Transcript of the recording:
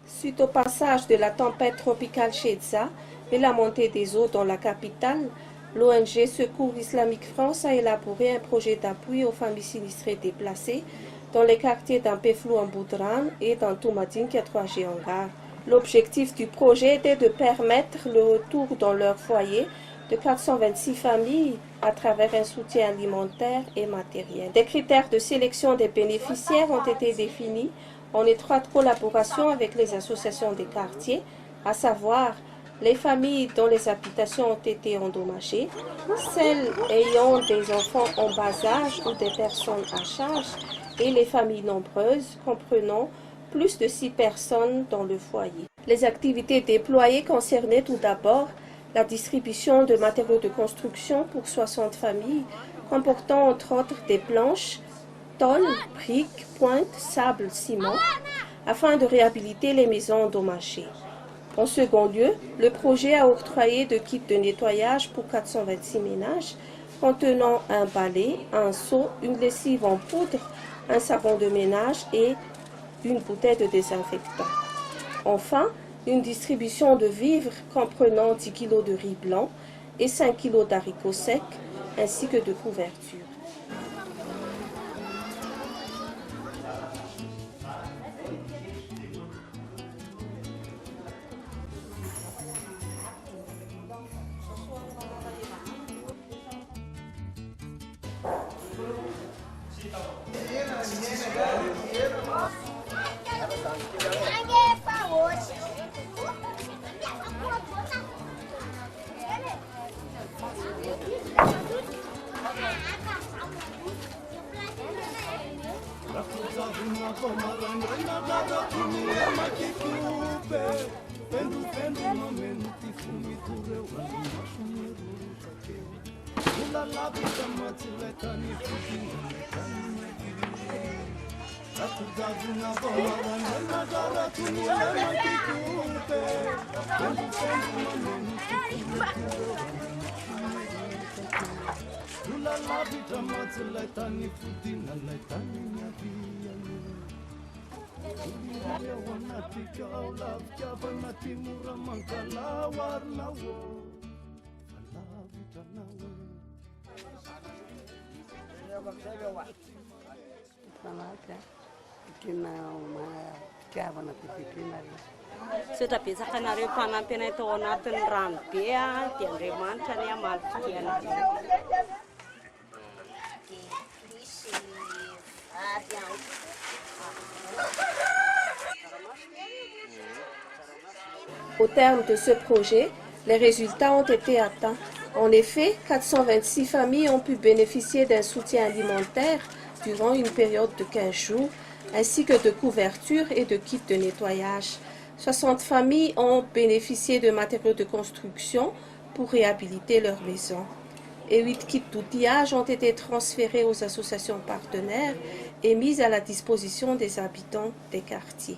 Suite au passage de la tempête tropicale Shedza et la montée des eaux dans la capitale, l'ONG Secours Islamique France a élaboré un projet d'appui aux familles sinistrées déplacées dans les quartiers d'Ampeflou en Boudran et dans Toumadine Kiatouaché en Gare. L'objectif du projet était de permettre le retour dans leur foyer de 426 familles à travers un soutien alimentaire et matériel. Des critères de sélection des bénéficiaires ont été définis en étroite collaboration avec les associations des quartiers, à savoir les familles dont les habitations ont été endommagées, celles ayant des enfants en bas âge ou des personnes à charge, et les familles nombreuses comprenant plus de 6 personnes dans le foyer. Les activités déployées concernaient tout d'abord la distribution de matériaux de construction pour 60 familles, comportant entre autres des planches, tôles, briques, pointes, sable, ciment, afin de réhabiliter les maisons endommagées. En second lieu, le projet a octroyé de kits de nettoyage pour 426 ménages, contenant un balai, un seau, une lessive en poudre, un savon de ménage et une bouteille de désinfectant. Enfin, une distribution de vivres comprenant 10 kg de riz blanc et 5 kg d'haricots secs, ainsi que de couvertures. Sotapesakanareo mpanampy anay tao anatin'ny rano be dia Andriamanitra ny amaloky anay. Au terme de ce projet, les résultats ont été atteints. En effet, 426 familles ont pu bénéficier d'un soutien alimentaire durant une période de 15 jours, ainsi que de couvertures et de kits de nettoyage. 60 familles ont bénéficié de matériaux de construction pour réhabiliter leur maison. Et 8 kits d'outillage ont été transférés aux associations partenaires et mis à la disposition des habitants des quartiers.